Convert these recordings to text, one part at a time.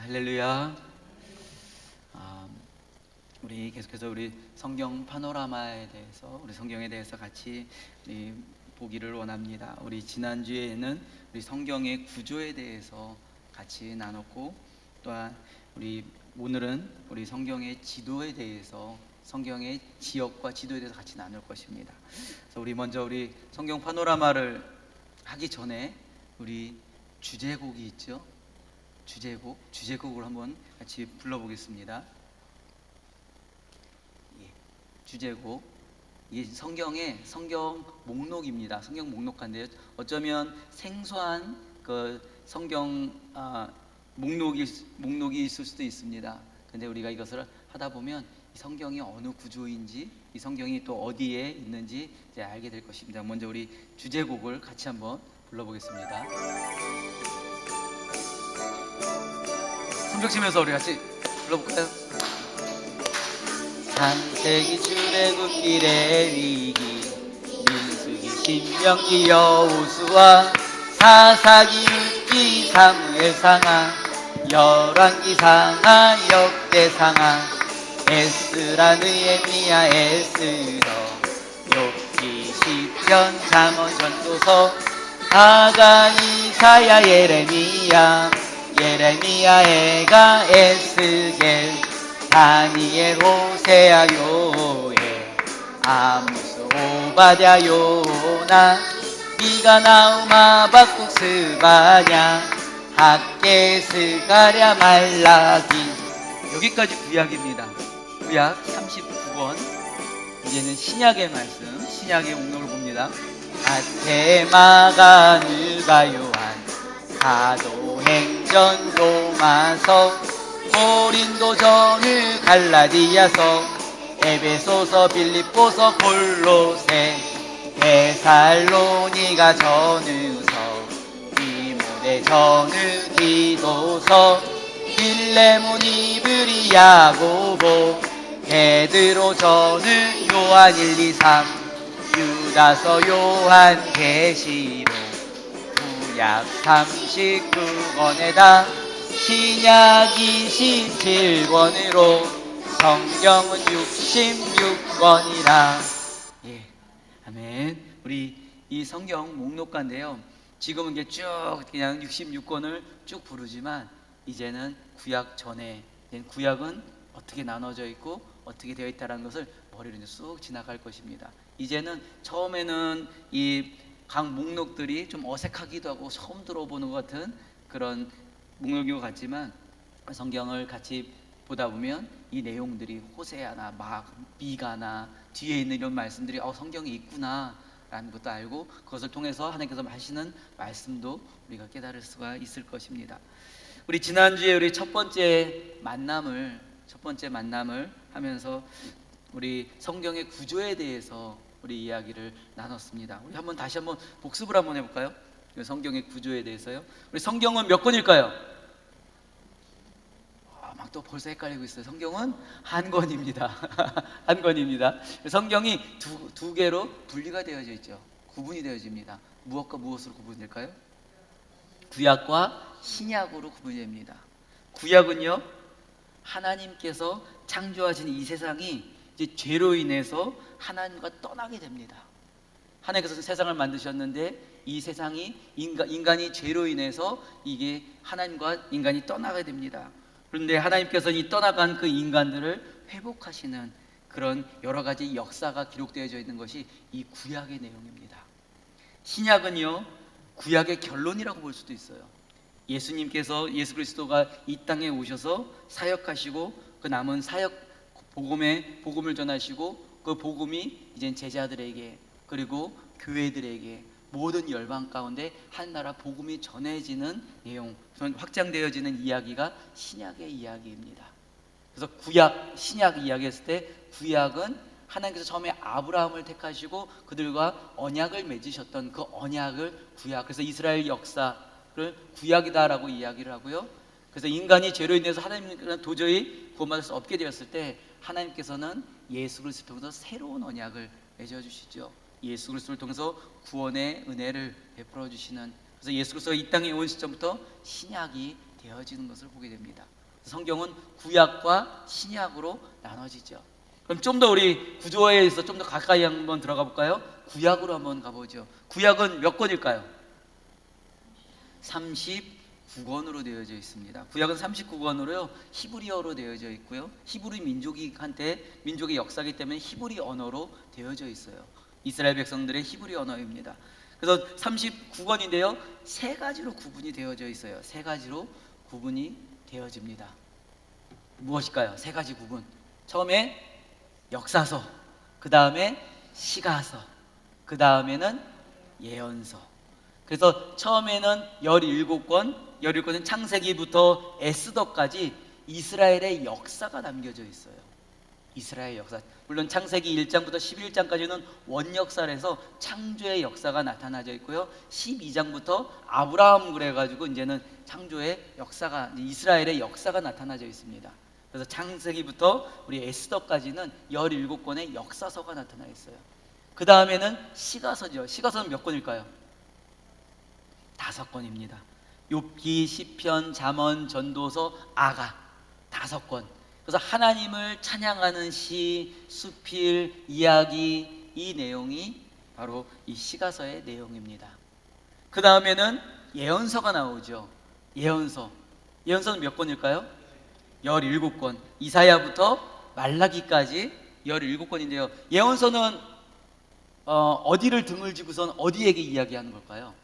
할렐루야. 아, 우리 계속해서 우리 성경 파노라마에 대해서, 우리 성경에 대해서 같이 우리 보기를 원합니다. 우리 지난주에는 우리 성경의 구조에 대해서 같이 나눴고, 또한 우리 오늘은 우리 성경의 지도에 대해서, 성경의 지역과 지도에 대해서 같이 나눌 것입니다. 그래서 우리 먼저 우리 성경 파노라마를 하기 전에 우리 주제곡이 있죠. 주제곡을 한번 같이 불러보겠습니다. 주제곡, 이 성경의 성경 목록입니다. 성경 목록한데요. 어쩌면 생소한 그 성경 목록이 있을 수도 있습니다. 근데 우리가 이것을 하다 보면 이 성경이 어느 구조인지, 이 성경이 또 어디에 있는지 이제 알게 될 것입니다. 먼저 우리 주제곡을 같이 한번 불러보겠습니다. 손뼉 치면서 우리 같이 불러볼까요? 창세기, 출애굽길의 위기, 민수기, 신명기, 여호수아, 사사기, 룻기, 사무엘 상하, 열왕기 상하, 역대 상하, 에스라, 느헤미야, 에스더, 욥기, 시편, 잠언, 전도서, 아가, 이사야, 예레미야, 에가, 에스겔, 다니엘, 호세아, 요엘, 아모스, 오바댜, 요나, 미가, 나움, 하박국, 스바냐, 학개, 스가랴, 말라기. 여기까지 구약입니다. 구약 39권. 이제는 신약의 말씀, 신약의 목록을 봅니다. 마태, 누가, 요한, 사도행전, 로마서, 고린도전을, 갈라디아서, 에베소서, 빌립보서, 골로새, 데살로니가 전후서, 디모데전을, 디도서, 빌레몬, 이브리, 야고보, 베드로전을, 요한 1, 2, 3, 유다서, 요한, 계시록, 구약 39권에다 신약 27권으로 성경은 66권이라. 예, 아멘. 우리 이 성경 목록가인데요, 지금은 이게 쭉 그냥 66권을 쭉 부르지만 이제는 구약 전에, 구약은 어떻게 나눠져 있고 어떻게 되어 있다는 것을 머리로 이제 쑥 지나갈 것입니다. 이제는 처음에는 이 각 목록들이 좀 어색하기도 하고 처음 들어보는 것 같은 그런 목록인 것 같지만, 성경을 같이 보다 보면 이 내용들이 호세아나 미가나 뒤에 있는 이런 말씀들이 성경에 있구나 라는 것도 알고, 그것을 통해서 하나님께서 하시는 말씀도 우리가 깨달을 수가 있을 것입니다. 우리 지난주에 우리 첫 번째 만남을 하면서 우리 성경의 구조에 대해서 우리 이야기를 나눴습니다. 우리 다시 한번 복습을 한번 해볼까요? 성경의 구조에 대해서요. 우리 성경은 몇 권일까요? 막 또 벌써 헷갈리고 있어요. 성경은 한 권입니다. 한 권입니다. 성경이 두 개로 분리가 되어져 있죠. 구분이 되어집니다. 무엇과 무엇으로 구분될까요? 구약과 신약으로 구분이 됩니다. 구약은요, 하나님께서 창조하신 이 세상이 이제 죄로 인해서 하나님과 떠나게 됩니다. 하나님께서 세상을 만드셨는데 이 세상이 인간이 죄로 인해서 이게 하나님과 인간이 떠나게 됩니다. 그런데 하나님께서 이 떠나간 그 인간들을 회복하시는 그런 여러 가지 역사가 기록되어져 있는 것이 이 구약의 내용입니다. 신약은요, 구약의 결론이라고 볼 수도 있어요. 예수 그리스도가 이 땅에 오셔서 사역하시고 그 남은 사역 복음을 전하시고, 그 복음이 이제 제자들에게 그리고 교회들에게 모든 열방 가운데 하나나라 복음이 전해지는 내용, 확장되어지는 이야기가 신약의 이야기입니다. 그래서 구약, 신약 이야기했을 때 구약은 하나님께서 처음에 아브라함을 택하시고 그들과 언약을 맺으셨던 그 언약을 구약, 그래서 이스라엘 역사를 구약이다라고 이야기를 하고요. 그래서 인간이 죄로 인해서 하나님께서 도저히 구원받을 수 없게 되었을 때 하나님께서는 예수 그리스도를 통해서 새로운 언약을 맺어주시죠. 예수 그리스도를 통해서 구원의 은혜를 베풀어 주시는, 그래서 예수 그리스도가 이 땅에 온 시점부터 신약이 되어지는 것을 보게 됩니다. 성경은 구약과 신약으로 나눠지죠. 그럼 좀 더 우리 구조에서 좀 더 가까이 한번 들어가 볼까요? 구약으로 한번 가보죠. 구약은 몇 권일까요? 39권으로 되어져 있습니다. 구약은 39권으로요 히브리어로 되어져 있고요, 히브리 민족의 역사이기 때문에 히브리 언어로 되어져 있어요. 이스라엘 백성들의 히브리 언어입니다. 그래서 39권인데요 세 가지로 구분이 되어져 있어요. 세 가지로 구분이 되어집니다. 무엇일까요? 세 가지 구분. 처음에 역사서, 그 다음에 시가서, 그 다음에는 예언서. 그래서 처음에는 17권은 창세기부터 에스더까지 이스라엘의 역사가 남겨져 있어요. 이스라엘 역사. 물론 창세기 1장부터 11장까지는 원역사에서 창조의 역사가 나타나져 있고요, 12장부터 아브라함 그래가지고 이제는 창조의 역사가, 이스라엘의 역사가 나타나져 있습니다. 그래서 창세기부터 우리 에스더까지는 17권의 역사서가 나타나 있어요. 그 다음에는 시가서죠. 시가서는 몇 권일까요? 5권입니다. 욥기, 시편, 잠언, 전도서, 아가 5권. 그래서 하나님을 찬양하는 시, 수필, 이야기, 이 내용이 바로 이 시가서의 내용입니다. 그 다음에는 예언서가 나오죠. 예언서는 몇 권일까요? 17권. 이사야부터 말라기까지 17권인데요 예언서는 어디를 등을 지고선 어디에게 이야기하는 걸까요?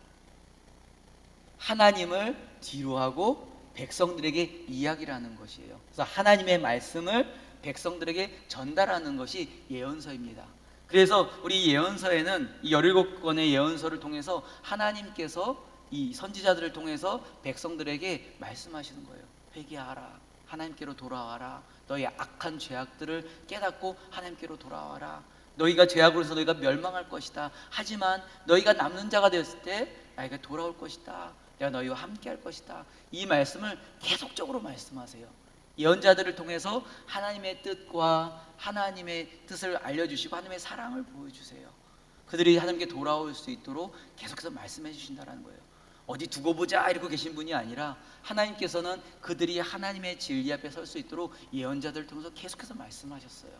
하나님을 뒤로 하고 백성들에게 이야기를 하는 것이에요. 그래서 하나님의 말씀을 백성들에게 전달하는 것이 예언서입니다. 그래서 우리 예언서에는 이 17권의 예언서를 통해서 하나님께서 이 선지자들을 통해서 백성들에게 말씀하시는 거예요. 회개하라, 하나님께로 돌아와라, 너희 악한 죄악들을 깨닫고 하나님께로 돌아와라, 너희가 죄악으로 해서 너희가 멸망할 것이다, 하지만 너희가 남는 자가 되었을 때 나에게 돌아올 것이다, 내가 너희와 함께 할 것이다. 이 말씀을 계속적으로 말씀하세요. 예언자들을 통해서 하나님의 뜻과 하나님의 뜻을 알려주시고 하나님의 사랑을 보여주세요. 그들이 하나님께 돌아올 수 있도록 계속해서 말씀해 주신다는 거예요. 어디 두고 보자 이러고 계신 분이 아니라 하나님께서는 그들이 하나님의 진리 앞에 설 수 있도록 예언자들을 통해서 계속해서 말씀하셨어요.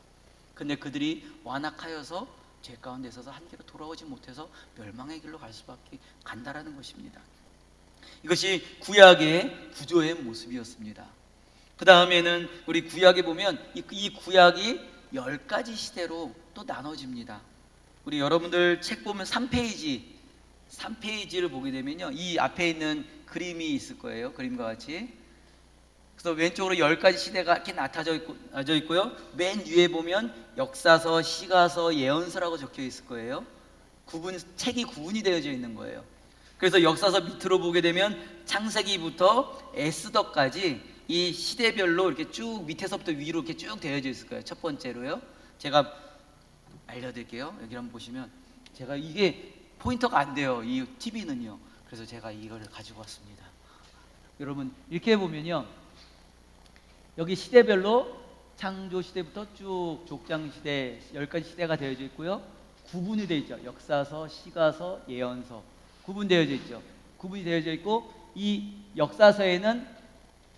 근데 그들이 완악하여서 죄 가운데 있어서 하나님께로 돌아오지 못해서 멸망의 길로 갈 수밖에 간다라는 것입니다. 이것이 구약의 구조의 모습이었습니다. 그 다음에는 우리 구약에 보면 이 구약이 10가지 시대로 또 나눠집니다. 우리 여러분들 책 보면 3페이지를 보게 되면요 이 앞에 있는 그림이 있을 거예요. 그림과 같이. 그래서 왼쪽으로 10가지 시대가 이렇게 나타져 있고요, 맨 위에 보면 역사서, 시가서, 예언서라고 적혀 있을 거예요. 책이 구분이 되어져 있는 거예요. 그래서 역사서 밑으로 보게 되면 창세기부터 에스더까지 이 시대별로 이렇게 쭉 밑에서부터 위로 이렇게 쭉 되어져 있을 거예요. 첫 번째로요, 제가 알려드릴게요. 여기 한번 보시면 제가 이게 포인터가 안 돼요, 이 TV는요. 그래서 제가 이걸 가지고 왔습니다. 여러분 이렇게 보면요, 여기 시대별로 창조 시대부터 쭉 족장 시대 10가지 시대가 되어져 있고요, 구분이 되어 있죠. 역사서, 시가서, 예언서 구분되어져 있죠. 구분이 되어져 있고, 이 역사서에는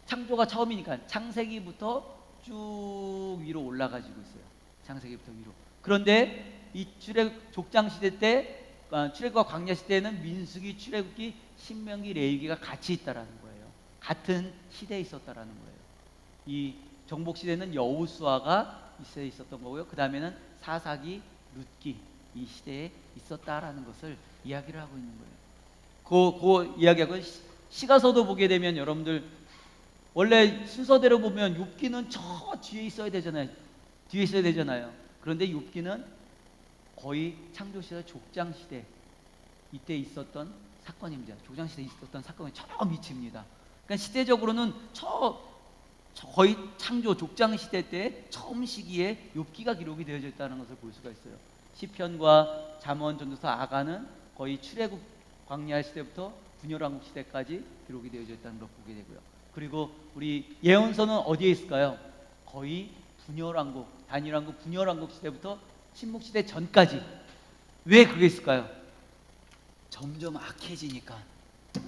창조가 처음이니까 창세기부터 쭉 위로 올라가지고 있어요. 창세기부터 위로. 그런데 이 족장 시대 때, 출애굽과 광야 시대에는 민수기, 출애굽기, 신명기, 레위기가 같이 있다라는 거예요. 같은 시대에 있었다라는 거예요. 이 정복 시대는 여호수아가 이 시대에 있었던 거고요. 그 다음에는 사사기, 룻기, 이 시대에 있었다라는 것을 이야기를 하고 있는 거예요. 그 이야기하고, 시가서도 보게 되면 여러분들 원래 순서대로 보면 욥기는 저 뒤에 있어야 되잖아요. 그런데 욥기는 거의 창조 시대, 족장 시대 이때 있었던 사건입니다. 족장 시대에 있었던 사건이 저 밑입니다. 그러니까 시대적으로는 거의 창조 족장 시대 때 처음 시기에 욥기가 기록이 되어져 있다는 것을 볼 수가 있어요. 시편과 잠언, 전도서, 아가는 거의 출애굽 광야 시대부터 분열왕국 시대까지 기록이 되어져 있다는 걸 보게 되고요. 그리고 우리 예언서는 어디에 있을까요? 거의 분열왕국, 단일왕국, 분열왕국 시대부터 침묵 시대 전까지. 왜 그게 있을까요? 점점 악해지니까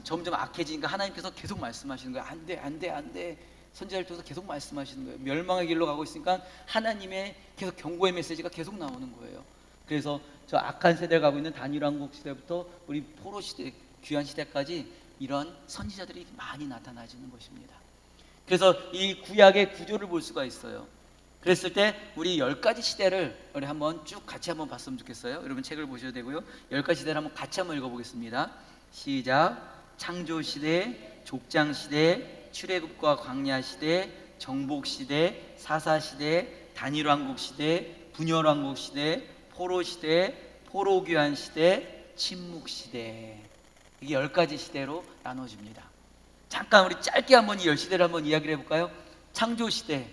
점점 악해지니까 하나님께서 계속 말씀하시는 거예요. 안 돼, 안 돼, 안 돼. 선지자를 통해서 계속 말씀하시는 거예요. 멸망의 길로 가고 있으니까 하나님의 계속 경고의 메시지가 계속 나오는 거예요. 그래서 저 악한 세대를 가고 있는 단일 왕국 시대부터 우리 포로 시대, 귀한 시대까지 이런 선지자들이 많이 나타나지는 것입니다. 그래서 이 구약의 구조를 볼 수가 있어요. 그랬을 때 우리 10가지 시대를 우리 한번 쭉 같이 한번 봤으면 좋겠어요. 여러분 책을 보셔도 되고요. 10가지 시대를 한번 같이 한번 읽어보겠습니다. 시작. 창조시대, 족장시대, 출애굽과 광야시대, 정복시대, 사사시대, 단일왕국시대, 분열왕국시대, 포로시대, 포로귀환시대, 침묵시대. 이게 10가지 시대로 나눠집니다. 잠깐 우리 짧게 한번 이 10시대를 한번 이야기를 해볼까요? 창조시대.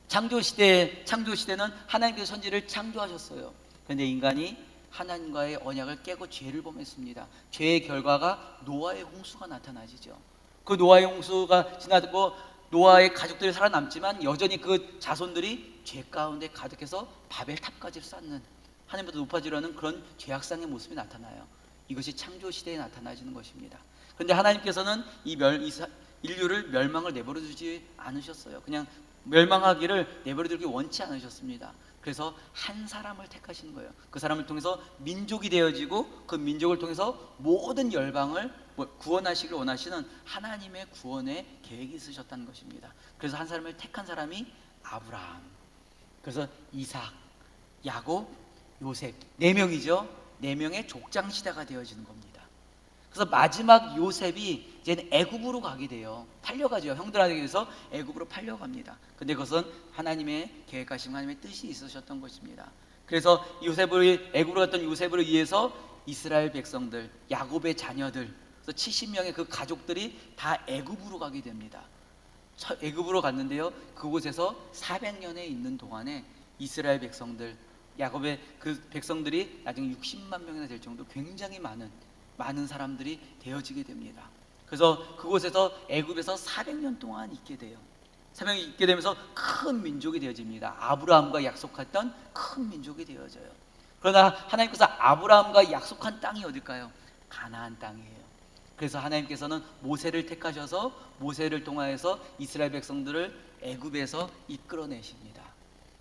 창조시대는 하나님께서 선지를 창조하셨어요. 그런데 인간이 하나님과의 언약을 깨고 죄를 범했습니다. 죄의 결과가 노아의 홍수가 나타나지죠. 그 노아의 홍수가 지나고 노아의 가족들이 살아남지만 여전히 그 자손들이 죄 가운데 가득해서 바벨탑까지 쌓는, 하나님보다 높아지려는 그런 죄악상의 모습이 나타나요. 이것이 창조시대에 나타나지는 것입니다. 그런데 하나님께서는 인류를 멸망을 내버려 두지 않으셨어요. 그냥 멸망하기를 내버려 두기 원치 않으셨습니다. 그래서 한 사람을 택하시는 거예요. 그 사람을 통해서 민족이 되어지고 그 민족을 통해서 모든 열방을 구원하시길 원하시는 하나님의 구원의 계획이 있으셨다는 것입니다. 그래서 한 사람을 택한 사람이 아브라함, 그래서 이삭, 야곱, 요셉, 4명이죠. 4명의 족장시대가 되어지는 겁니다. 그래서 마지막 요셉이 이제는 애굽으로 가게 돼요. 팔려가죠. 형들에게 의해서 애굽으로 팔려갑니다. 근데 그것은 하나님의 계획하신 하나님의 뜻이 있으셨던 것입니다. 그래서 애굽으로 갔던 요셉을 위해서 이스라엘 백성들, 야곱의 자녀들, 그래서 70명의 그 가족들이 다 애굽으로 가게 됩니다. 애굽으로 갔는데요. 그곳에서 400년에 있는 동안에 이스라엘 백성들, 야곱의 그 백성들이 나중에 60만 명이나 될 정도로 굉장히 많은 사람들이 되어지게 됩니다. 그래서 그곳에서 애굽에서 400년 동안 있게 돼요. 400년 있게 되면서 큰 민족이 되어집니다. 아브라함과 약속했던 큰 민족이 되어져요. 그러나 하나님께서 아브라함과 약속한 땅이 어딜까요? 가나안 땅이에요. 그래서 하나님께서는 모세를 택하셔서 모세를 통하여서 이스라엘 백성들을 애굽에서 이끌어내십니다.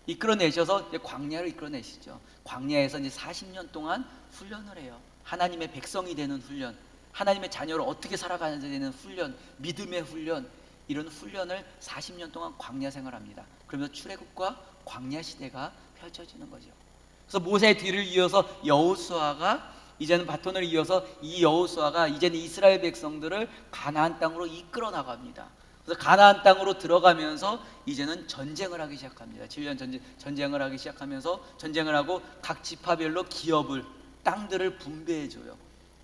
이끌어내셔서 이제 광야를 이끌어내시죠. 광야에서 이제 40년 동안 훈련을 해요. 하나님의 백성이 되는 훈련, 하나님의 자녀를 어떻게 살아가야 되는 훈련, 믿음의 훈련, 이런 훈련을 40년 동안 광야 생활합니다. 그러면서 출애굽과 광야 시대가 펼쳐지는 거죠. 그래서 모세의 뒤를 이어서 여호수아가 이제는 바톤을 이어서 이 여호수아가 이제는 이스라엘 백성들을 가나안 땅으로 이끌어 나갑니다. 그래서 가나안 땅으로 들어가면서 이제는 전쟁을 하기 시작합니다. 7년 전쟁을 하기 시작하면서 전쟁을 하고 각 지파별로 기업을, 땅들을 분배해줘요.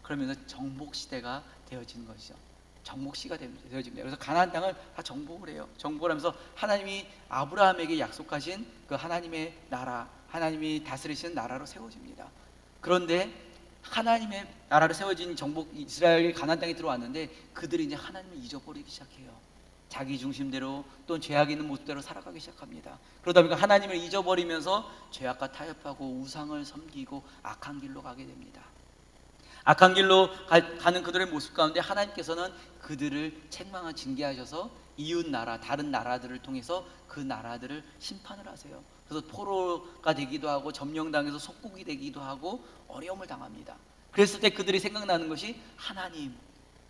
그러면서 정복시대가 되어지는 것이죠. 정복시가 되어집니다. 그래서 가나안 땅을 다 정복을 해요. 정복을 하면서 하나님이 아브라함에게 약속하신 그 하나님의 나라, 하나님이 다스리시는 나라로 세워집니다. 그런데 하나님의 나라로 세워진 정복 이스라엘이 가나안 땅에 들어왔는데 그들이 이제 하나님을 잊어버리기 시작해요. 자기 중심대로 또는 죄악 있는 모습대로 살아가기 시작합니다. 그러다 보니까 하나님을 잊어버리면서 죄악과 타협하고 우상을 섬기고 악한 길로 가게 됩니다. 악한 길로 가는 그들의 모습 가운데 하나님께서는 그들을 책망하 징계하셔서 이웃 나라, 다른 나라들을 통해서 그 나라들을 심판을 하세요. 그래서 포로가 되기도 하고 점령당해서 속국이 되기도 하고 어려움을 당합니다. 그랬을 때 그들이 생각나는 것이 하나님,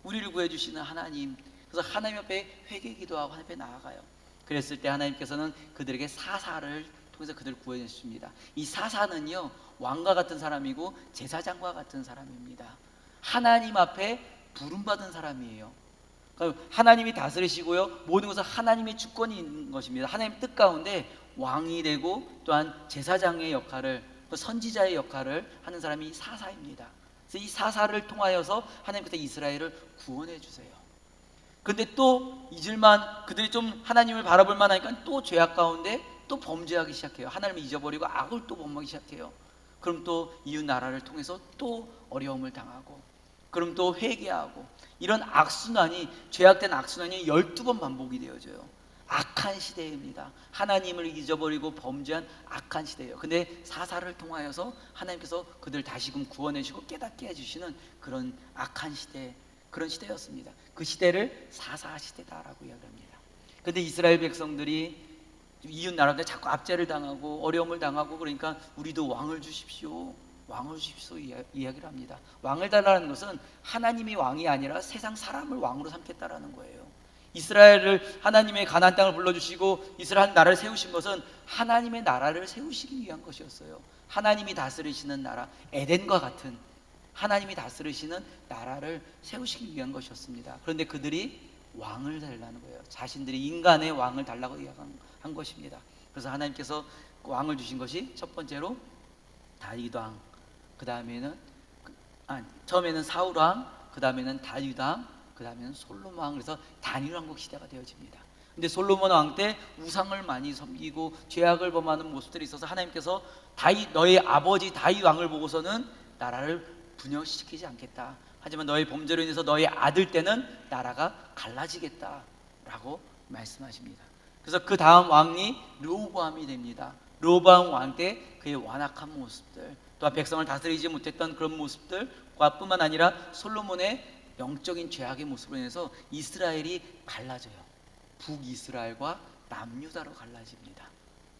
우리를 구해주시는 하나님. 그래서 하나님 앞에 회개기도 하고 하나님 앞에 나아가요. 그랬을 때 하나님께서는 그들에게 사사를 통해서 그들을 구해주십니다. 이 사사는요, 왕과 같은 사람이고 제사장과 같은 사람입니다. 하나님 앞에 부름받은 사람이에요. 그러니까 하나님이 다스리시고요, 모든 것은 하나님의 주권이 있는 것입니다. 하나님 뜻 가운데 왕이 되고 또한 제사장의 역할을, 선지자의 역할을 하는 사람이 사사입니다. 그래서 이 사사를 통하여서 하나님께서 이스라엘을 구원해 주세요. 근데 또 잊을만, 그들이 좀 하나님을 바라볼 만하니까 또 죄악 가운데 또 범죄하기 시작해요. 하나님을 잊어버리고 악을 또 범하기 시작해요. 그럼 또 이웃 나라를 통해서 또 어려움을 당하고, 그럼 또 회개하고, 이런 악순환이, 죄악된 악순환이 12번 반복이 되어져요. 악한 시대입니다. 하나님을 잊어버리고 범죄한 악한 시대예요. 근데 사사를 통하여서 하나님께서 그들 다시금 구원해 주시고 깨닫게 해주시는 그런 악한 시대, 그런 시대였습니다. 그 시대를 사사 시대다라고 이야기합니다. 그런데 이스라엘 백성들이 이웃 나라들 자꾸 압제를 당하고 어려움을 당하고, 그러니까 우리도 왕을 주십시오, 왕을 주십시오 이야기를 합니다. 왕을 달라는 것은 하나님이 왕이 아니라 세상 사람을 왕으로 삼겠다라는 거예요. 이스라엘을 하나님의 가나안 땅을 불러주시고 이스라엘 나라를 세우신 것은 하나님의 나라를 세우시기 위한 것이었어요. 하나님이 다스리시는 나라, 에덴과 같은 하나님이 다스리시는 나라를 세우시기 위한 것이었습니다. 그런데 그들이 왕을 달라는 거예요. 자신들이 인간의 왕을 달라고 한 것입니다. 그래서 하나님께서 왕을 주신 것이 첫 번째로 다윗 왕, 그 다음에는 처음에는 사울 왕, 그 다음에는 다윗 왕, 그 다음에는 솔로몬 왕. 그래서 단일 왕국 시대가 되어집니다. 근데 솔로몬 왕 때 우상을 많이 섬기고 죄악을 범하는 모습들이 있어서 하나님께서 너의 아버지 다윗 왕을 보고서는 나라를 분열시키지 않겠다. 하지만 너의 범죄로 인해서 너의 아들 때는 나라가 갈라지겠다라고 말씀하십니다. 그래서 그 다음 왕이 르호보암이 됩니다. 르호보암 왕 때 그의 완악한 모습들, 또한 백성을 다스리지 못했던 그런 모습들과 뿐만 아니라 솔로몬의 영적인 죄악의 모습으로 인해서 이스라엘이 갈라져요. 북이스라엘과 남유다로 갈라집니다.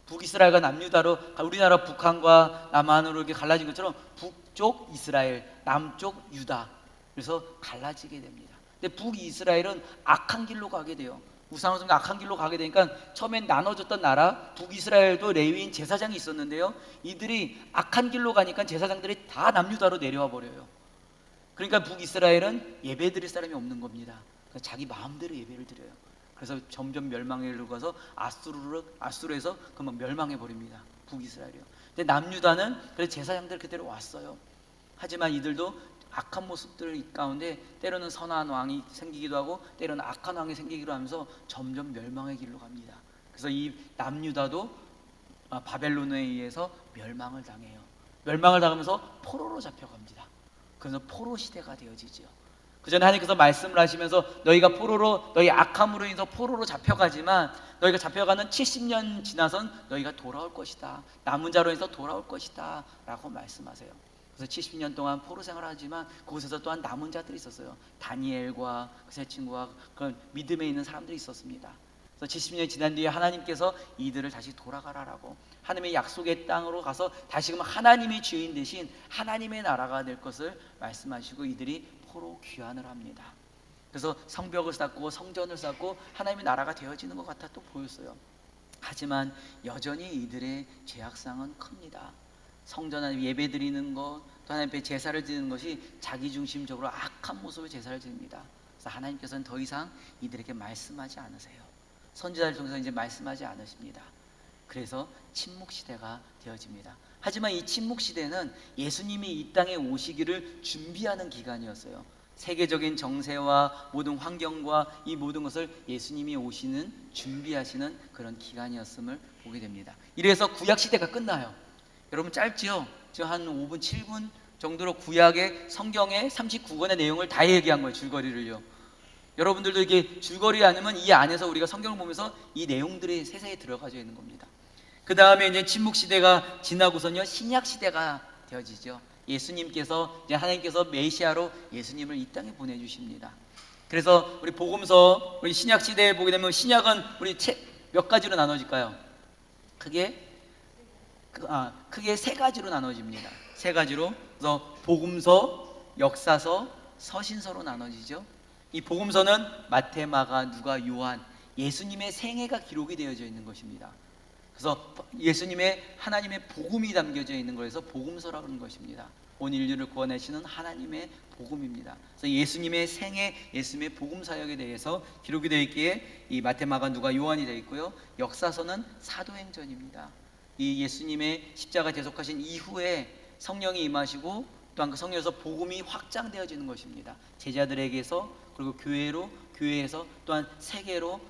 북이스라엘과 남유다로, 우리나라 북한과 남한으로 이렇게 갈라진 것처럼 북쪽 이스라엘, 남쪽 유다, 그래서 갈라지게 됩니다. 근데 북이스라엘은 악한 길로 가게 돼요. 우상을 섬기는 악한 길로 가게 되니까 처음엔 나눠졌던 나라 북이스라엘도 레위인 제사장이 있었는데요, 이들이 악한 길로 가니까 제사장들이 다 남유다로 내려와 버려요. 그러니까 북이스라엘은 예배 드릴 사람이 없는 겁니다. 그러니까 자기 마음대로 예배를 드려요. 그래서 점점 멸망에 이르러가서 아수르에서 그만 멸망해 버립니다. 북이스라엘이요. 근데 남유다는 그래서 제사장들 그대로 왔어요. 하지만 이들도 악한 모습들 가운데 때로는 선한 왕이 생기기도 하고 때로는 악한 왕이 생기기도 하면서 점점 멸망의 길로 갑니다. 그래서 이 남유다도 바벨론에 의해서 멸망을 당해요. 멸망을 당하면서 포로로 잡혀갑니다. 그래서 포로 시대가 되어지죠. 그 전에 하나님께서 말씀을 하시면서 너희가 너희 악함으로 인해서 포로로 잡혀가지만 너희가 잡혀가는 70년 지나선 너희가 돌아올 것이다, 남은 자로 해서 돌아올 것이다 라고 말씀하세요. 그래서 70년 동안 포로 생활을 하지만 그곳에서 또한 남은 자들이 있었어요. 다니엘과 그 세 친구와 그런 믿음에 있는 사람들이 있었습니다. 그래서 70년이 지난 뒤에 하나님께서 이들을 다시 돌아가라라고, 하나님의 약속의 땅으로 가서 다시금 하나님이 주인 대신 하나님의 나라가 될 것을 말씀하시고 이들이 포로 귀환을 합니다. 그래서 성벽을 쌓고 성전을 쌓고 하나님의 나라가 되어지는 것 같아 또 보였어요. 하지만 여전히 이들의 죄악상은 큽니다. 성전 안에 예배 드리는 것, 또 하나님 앞에 제사를 드리는 것이 자기중심적으로 악한 모습의 제사를 드립니다. 그래서 하나님께서는 더 이상 이들에게 말씀하지 않으세요. 선지자를 통해서 이제 말씀하지 않으십니다. 그래서 침묵시대가 되어집니다. 하지만 이 침묵시대는 예수님이 이 땅에 오시기를 준비하는 기간이었어요. 세계적인 정세와 모든 환경과 이 모든 것을 예수님이 오시는 준비하시는 그런 기간이었음을 보게 됩니다. 이래서 구약시대가 끝나요. 여러분 짧지요? 지금 한 5분 7분 정도로 구약의 성경의 39권의 내용을 다 얘기한 거예요. 줄거리를요. 여러분들도 이게 줄거리 아니면 이 안에서 우리가 성경을 보면서 이 내용들이 세세히 들어가져 있는 겁니다. 그 다음에 이제 침묵시대가 지나고선요 신약시대가 되어지죠. 예수님께서 이제 하나님께서 메시아로 예수님을 이 땅에 보내주십니다. 그래서 우리 복음서, 우리 신약시대에 보게 되면 신약은 우리 몇 가지로 나눠질까요? 크게 세 가지로 나눠집니다. 세 가지로. 그래서 복음서, 역사서, 서신서로 나눠지죠. 이 복음서는 마태, 마가, 누가, 요한, 예수님의 생애가 기록이 되어져 있는 것입니다. 그래서 예수님의 하나님의 복음이 담겨져 있는 거에서 복음서라고 하는 것입니다. 온 인류를 구원하시는 하나님의 복음입니다. 그래서 예수님의 생애, 예수님의 복음 사역에 대해서 기록이 되어 있기에 이 마태, 마가, 누가, 요한이 되어 있고요. 역사서는 사도행전입니다. 이 예수님의 십자가 대속하신 이후에 성령이 임하시고 또한 그 성령에서 복음이 확장되어지는 것입니다. 제자들에게서 그리고 교회에서 또한 세계로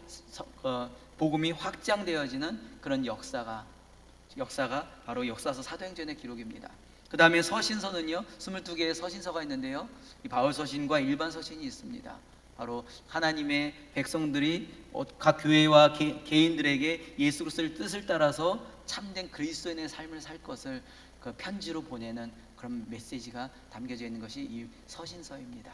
복음이 확장되어지는 그런 역사가 바로 역사서 사도행전의 기록입니다. 그 다음에 서신서는요 22개의 서신서가 있는데요, 이 바울 서신과 일반 서신이 있습니다. 바로 하나님의 백성들이 각 교회와 개인들에게 예수 그리스도의 뜻을 따라서 참된 그리스도인의 삶을 살 것을 그 편지로 보내는 그런 메시지가 담겨져 있는 것이 이 서신서입니다.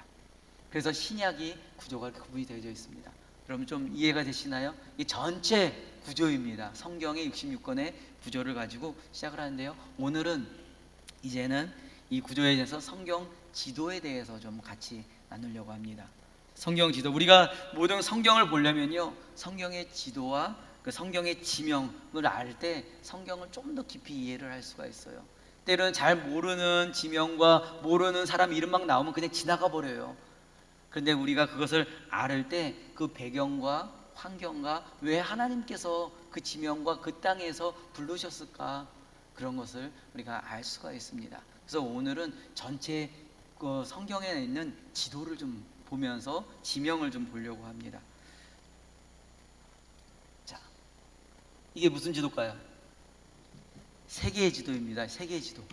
그래서 신약이 구조가 이렇게 구분이 되어져 있습니다. 여러분 좀 이해가 되시나요? 이 전체 구조입니다. 성경의 66권의 구조를 가지고 시작을 하는데요. 오늘은 이제는 이 구조에 대해서 성경 지도에 대해서 좀 같이 나누려고 합니다. 성경 지도, 우리가 모든 성경을 보려면요, 성경의 지도와 그 성경의 지명을 알 때 성경을 좀 더 깊이 이해를 할 수가 있어요. 때로는 잘 모르는 지명과 모르는 사람 이름 막 나오면 그냥 지나가 버려요. 그런데 우리가 그것을 알 때 그 배경과 환경과 왜 하나님께서 그 지명과 그 땅에서 부르셨을까, 그런 것을 우리가 알 수가 있습니다. 그래서 오늘은 전체 그 성경에 있는 지도를 좀 보면서 지명을 좀 보려고 합니다. 자, 이게 무슨 지도일까요? 세계의 지도입니다. 세계의 지도.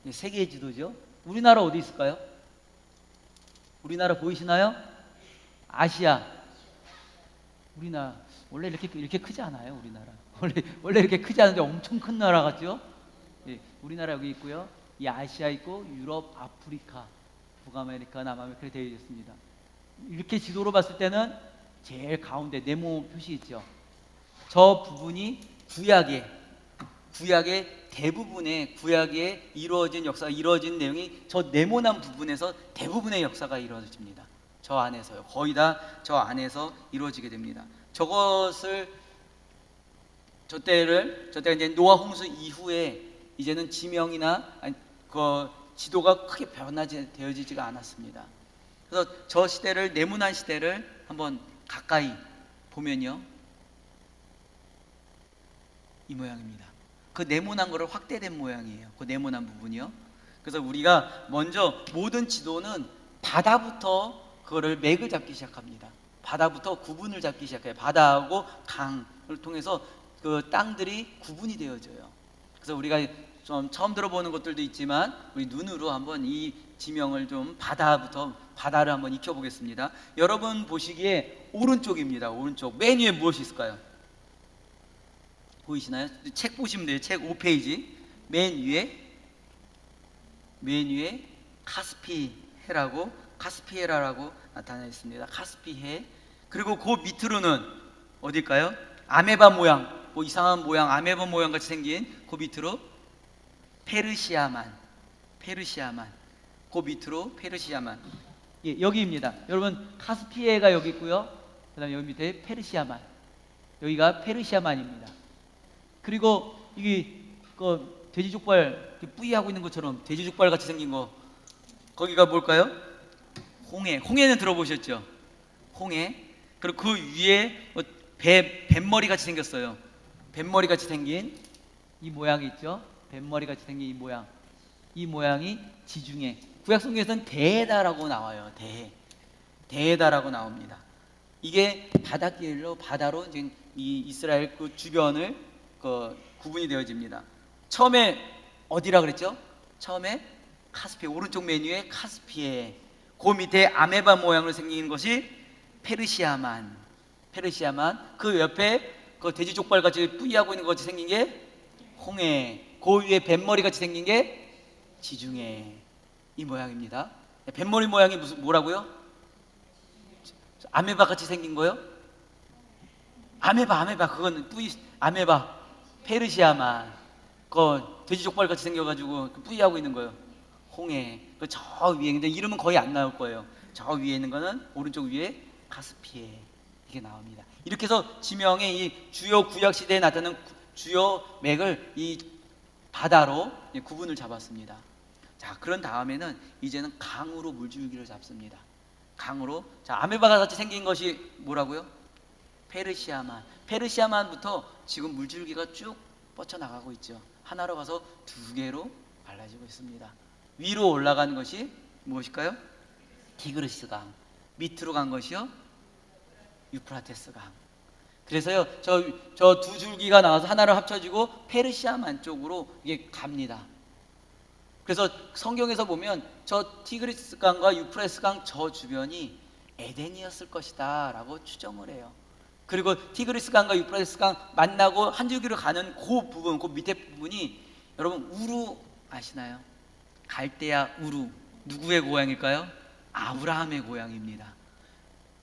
세계의 지도죠. 우리나라 어디 있을까요? 우리나라 보이시나요? 아시아. 우리나라 원래 이렇게 크지 않아요. 우리나라 원래 이렇게 크지 않은데 엄청 큰 나라 같죠? 예, 우리나라 여기 있고요. 이 아시아 있고 유럽, 아프리카, 북아메리카, 남아메리카 되어 있습니다. 이렇게 지도로 봤을 때는 제일 가운데 네모 표시 있죠. 저 부분이 구약의 대부분의 구약에 이루어진 역사가 이루어진 내용이 저 네모난 부분에서 대부분의 역사가 이루어집니다. 저 안에서요. 거의 다 저 안에서 이루어지게 됩니다. 저때가 이제 노아 홍수 이후에 이제는 지명이나 그 지도가 크게 되어지지가 않았습니다. 그래서 저 시대를, 네모난 시대를 한번 가까이 보면요, 이 모양입니다. 그 네모난 거를 확대된 모양이에요. 그 네모난 부분이요. 그래서 우리가 먼저 모든 지도는 바다부터 그거를 맥을 잡기 시작합니다. 바다부터 구분을 잡기 시작해요. 바다하고 강을 통해서 그 땅들이 구분이 되어져요. 그래서 우리가 좀 처음 들어보는 것들도 있지만 우리 눈으로 한번 이 지명을 좀 바다를 한번 익혀보겠습니다. 여러분 보시기에 오른쪽입니다. 오른쪽 맨 위에 무엇이 있을까요? 보이시나요? 책 보시면 돼요. 책 5페이지 맨 위에 카스피해라고 나타나 있습니다. 카스피해. 그리고 그 밑으로는 어딜까요? 아메바 모양, 뭐 이상한 모양, 아메바 모양 같이 생긴 그 밑으로 페르시아만. 그 밑으로 페르시아만. 예, 여기입니다. 여러분 카스피해가 여기 있고요. 그다음에 여기 밑에 페르시아만. 여기가 페르시아만입니다. 그리고 이게 그 돼지족발 뿌이하고 있는 것처럼 돼지족발 같이 생긴 거, 거기가 뭘까요? 홍해는 들어보셨죠? 홍해. 그리고 그 위에 뱃머리 같이 생겼어요. 뱃머리 같이 생긴 이 모양이 있죠? 뱃머리 같이 생긴 이 모양. 이 모양이 지중해. 구약 성경에서는 대해다라고 나와요. 대해다라고 나옵니다. 이게 바다로 이제 이 이스라엘 그 주변을 구분이 되어집니다. 처음에 어디라 그랬죠? 처음에 카스피해, 오른쪽 메뉴에 카스피해. 그 밑에 아메바 모양으로 생긴 것이 페르시아만. 그 옆에 그 돼지족발 같이 뿌이하고 있는 것 같이 생긴 게 홍해. 그 위에 뱃머리 같이 생긴 게 지중해. 이 모양입니다. 뱃머리 모양이 뭐라고요? 아메바 같이 생긴 거요? 아메바 그건 아메바. 페르시아만. 그 돼지족발 같이 생겨가지고 뿌이하고 있는 거요. 홍해. 저 위에, 근데 이름은 거의 안 나올 거예요. 저 위에 있는 거는 오른쪽 위에 카스피해. 이게 나옵니다. 이렇게 해서 지명의 이 주요 구약 시대에 나타나는 주요 맥을 이 바다로 구분을 잡았습니다. 자, 그런 다음에는 이제는 강으로 물줄기를 잡습니다. 강으로. 자, 아메바가 같이 생긴 것이 뭐라고요? 페르시아만부터 지금 물줄기가 쭉 뻗쳐나가고 있죠. 하나로 가서 두 개로 갈라지고 있습니다. 위로 올라간 것이 무엇일까요? 티그리스강. 밑으로 간 것이요? 유프라테스강. 그래서요, 저 두 줄기가 나와서 하나로 합쳐지고 페르시아만 쪽으로 이게 갑니다. 그래서 성경에서 보면 저 티그리스강과 유프라테스강 저 주변이 에덴이었을 것이다 라고 추정을 해요. 그리고 티그리스강과 유프라테스강 만나고 한 줄기로 가는 그 부분, 그 밑에 부분이 여러분 우루 아시나요? 갈대아 우루. 누구의 고향일까요? 아브라함의 고향입니다.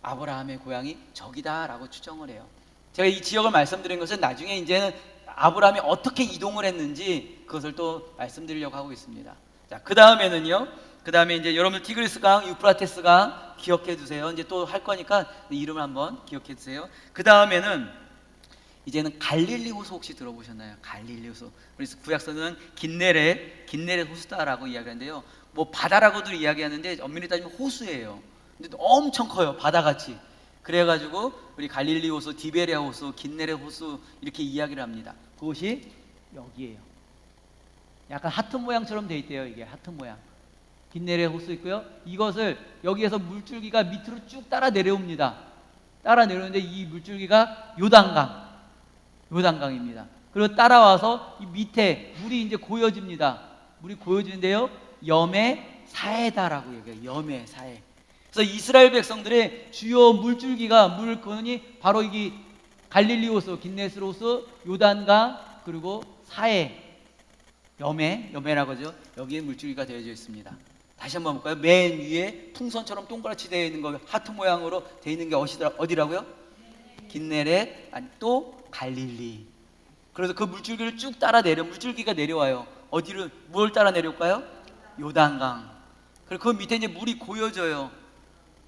아브라함의 고향이 저기다라고 추정을 해요. 제가 이 지역을 말씀드린 것은 나중에 이제는 아브라함이 어떻게 이동을 했는지 그것을 또 말씀드리려고 하고 있습니다. 자, 그 다음에는요. 그 다음에 이제 여러분들 티그리스 강, 유프라테스 강 기억해 두세요. 이제 또 할 거니까 이름을 한번 기억해 두세요. 그 다음에는 이제는 갈릴리 호수 혹시 들어보셨나요? 갈릴리 호수. 그래서 구약서는 긴네렛 호수다라고 이야기하는데요. 뭐 바다라고도 이야기하는데 엄밀히 따지면 호수예요. 근데 엄청 커요. 바다같이. 그래가지고 우리 갈릴리 호수, 디베레아 호수, 긴네렛 호수 이렇게 이야기를 합니다. 그곳이 여기에요. 약간 하트 모양처럼 돼 있대요. 이게 하트 모양. 긴네렛 호수 있고요. 이것을 여기에서 물줄기가 밑으로 쭉 따라 내려옵니다. 따라 내려오는데 이 물줄기가 요단강입니다. 그리고 따라와서 이 밑에 물이 이제 고여집니다. 물이 고여지는데요. 염의 사해다라고 얘기해요. 염의 사해. 그래서 이스라엘 백성들의 주요 물줄기가 물 근원이 바로 이 갈릴리 호수, 긴네스 호수, 요단강 그리고 사해, 염해라고 하죠. 여기에 물줄기가 되어져 있습니다. 다시 한번 볼까요? 맨 위에 풍선처럼 동그랗게 되어 있는 거 하트 모양으로 되어 있는 게 어디라고요? 긴네렛, 아니 또 갈릴리. 그래서 그 물줄기를 쭉 따라 물줄기가 내려와요. 어디를 뭘 따라 내려올까요? 요단강. 그리고 그 밑에 이제 물이 고여져요.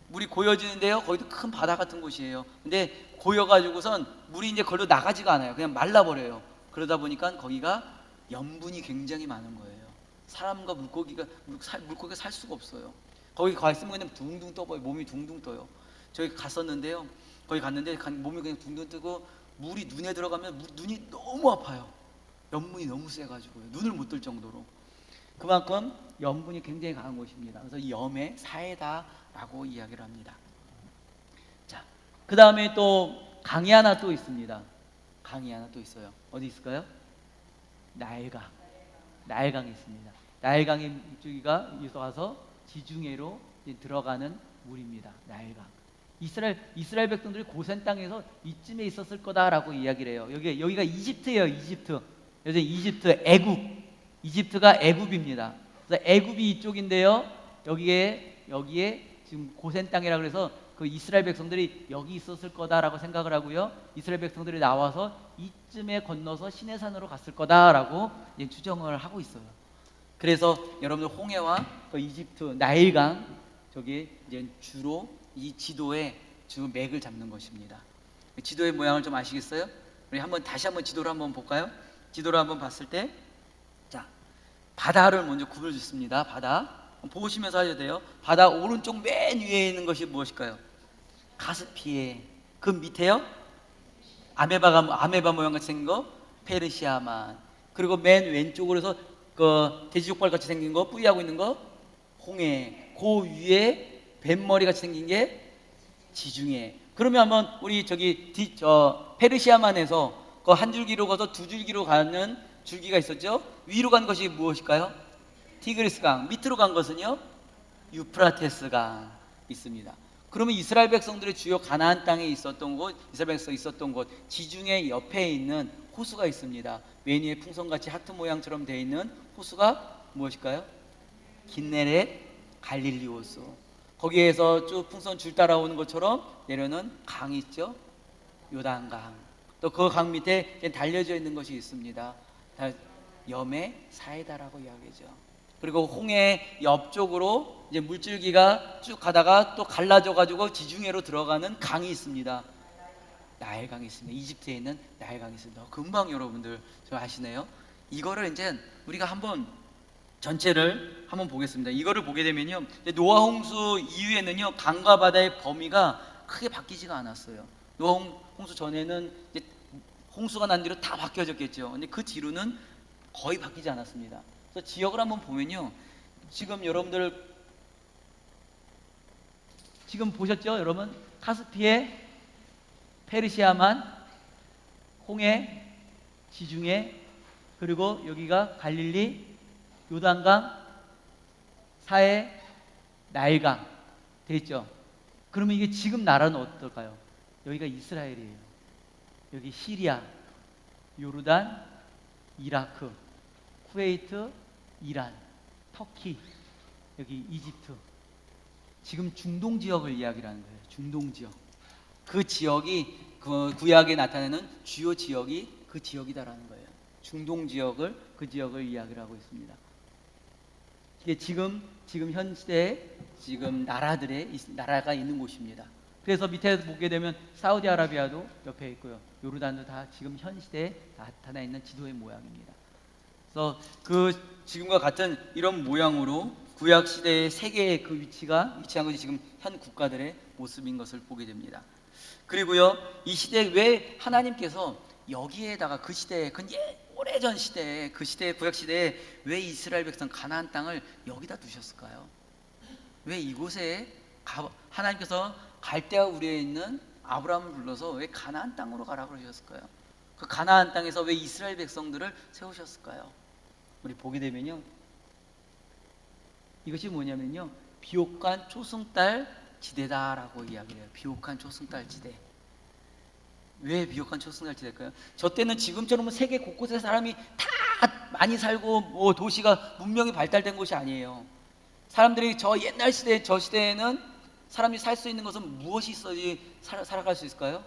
물이 고여지는데요. 거기도 큰 바다 같은 곳이에요. 근데 고여가지고선 물이 이제 걸로 나가지가 않아요. 그냥 말라버려요. 그러다 보니까 거기가 염분이 굉장히 많은 거예요. 사람과 물고기가 살 수가 없어요. 거기 가 있으면 그냥 둥둥 떠버요. 몸이 둥둥 떠요. 저희 갔었는데요. 거기 갔는데 몸이 그냥 둥둥 뜨고 물이 눈에 들어가면 눈이 너무 아파요. 염분이 너무 세가지고요. 눈을 못 뜰 정도로. 그만큼 염분이 굉장히 강한 곳입니다. 그래서 이 염의 사해다라고 이야기를 합니다. 자, 그 다음에 또 강이 하나 또 있습니다. 강이 하나 또 있어요. 어디 있을까요? 나일강이 있습니다. 나일강의 물줄기가 여기서 와서 지중해로 들어가는 물입니다. 나일강. 이스라엘 백성들이 고센 땅에서 이쯤에 있었을 거다라고 이야기를 해요. 여기가 이집트예요. 이집트. 요즘 이집트가 애굽입니다. 그래서 애굽이 이쪽인데요. 여기에 지금 고센 땅이라 그래서 그 이스라엘 백성들이 여기 있었을 거다라고 생각을 하고요. 이스라엘 백성들이 나와서 이쯤에 건너서 시내산으로 갔을 거다라고 추정을 하고 있어요. 그래서 여러분들 홍해와 그 이집트 나일강 저기 이제 주로 이 지도의 주 맥을 잡는 것입니다. 지도의 모양을 좀 아시겠어요? 우리 다시 한번 지도를 한번 볼까요? 지도를 한번 봤을 때, 자, 바다를 먼저 구분을 짓습니다. 바다 보시면서 하셔야 돼요. 바다 오른쪽 맨 위에 있는 것이 무엇일까요? 가스피에. 그 밑에요? 아메바 모양 같이 생긴 거 페르시아만. 그리고 맨 왼쪽으로 해서 그 돼지족발 같이 생긴 거 뿌이하고 있는 거 홍해. 그 위에 뱀머리 같이 생긴 게 지중해. 그러면 한번 우리 페르시아만에서 그 한 줄기로 가서 두 줄기로 가는 줄기가 있었죠. 위로 간 것이 무엇일까요? 티그리스 강. 밑으로 간 것은요? 유프라테스 강 있습니다. 그러면 이스라엘 백성들의 주요 가나안 땅에 있었던 곳, 이스라엘 백성이 있었던 곳 지중해 옆에 있는 호수가 있습니다. 맨 위에 풍선같이 하트 모양처럼 되어 있는 호수가 무엇일까요? 긴네렛 갈릴리 호수. 거기에서 쭉 풍선 줄 따라오는 것처럼 내려오는 강이 있죠. 요단강. 또 그 강 밑에 달려져 있는 것이 있습니다. 염의 사해다라고 이야기하죠. 그리고 홍해 옆쪽으로 이제 물줄기가 쭉 가다가 또 갈라져 가지고 지중해로 들어가는 강이 있습니다. 나일강이 있습니다. 이집트에 있는 나일강이 있습니다. 금방 여러분들 좀 아시네요. 이거를 이제 우리가 한번 전체를 한번 보겠습니다. 이거를 보게 되면요, 노아 홍수 이후에는요 강과 바다의 범위가 크게 바뀌지가 않았어요. 노아 홍수 전에는 이제 홍수가 난 뒤로 다 바뀌어졌겠죠. 근데 그 뒤로는 거의 바뀌지 않았습니다. 그래서 지역을 한번 보면요, 지금 여러분들 지금 보셨죠, 여러분? 카스피해, 페르시아만, 홍해, 지중해, 그리고 여기가 갈릴리, 요단강, 사해, 나일강 돼 있죠. 그러면 이게 지금 나라는 어떨까요? 여기가 이스라엘이에요. 여기 시리아, 요르단, 이라크, 쿠웨이트, 이란, 터키, 여기 이집트. 지금 중동 지역을 이야기하는 거예요. 중동 지역. 그 지역이 그 구약에 나타내는 주요 지역이 그 지역이다라는 거예요. 중동 지역을 그 지역을 이야기를 하고 있습니다. 이게 지금 현 시대에 지금 나라가 있는 곳입니다. 그래서 밑에 보게 되면 사우디아라비아도 옆에 있고요. 요르단도 다 지금 현 시대에 나타나 있는 지도의 모양입니다. 그래서 그 지금과 같은 이런 모양으로 구약 시대의 세계의 그 위치한 것이 지금 현 국가들의 모습인 것을 보게 됩니다. 그리고요, 이 시대에 왜 하나님께서 여기에다가 그 시대에 오래전 시대에 그 시대 구약 시대에 왜 이스라엘 백성 가나안 땅을 여기다 두셨을까요? 왜 이곳에 하나님께서 갈대아 우리에 있는 아브라함을 불러서 왜 가나안 땅으로 가라고 그러셨을까요? 그 가나안 땅에서 왜 이스라엘 백성들을 세우셨을까요? 우리 보게 되면요, 이것이 뭐냐면요, 비옥한 초승달 지대다라고 이야기해요. 비옥한 초승달 지대. 왜 비옥한 초승달 지대일까요? 저 때는 지금처럼 세계 곳곳에 사람이 다 많이 살고 뭐 도시가 문명이 발달된 곳이 아니에요. 사람들이 저 옛날 시대, 저 시대에는 사람이 살 수 있는 것은 무엇이 있어야지 살아갈 수 있을까요?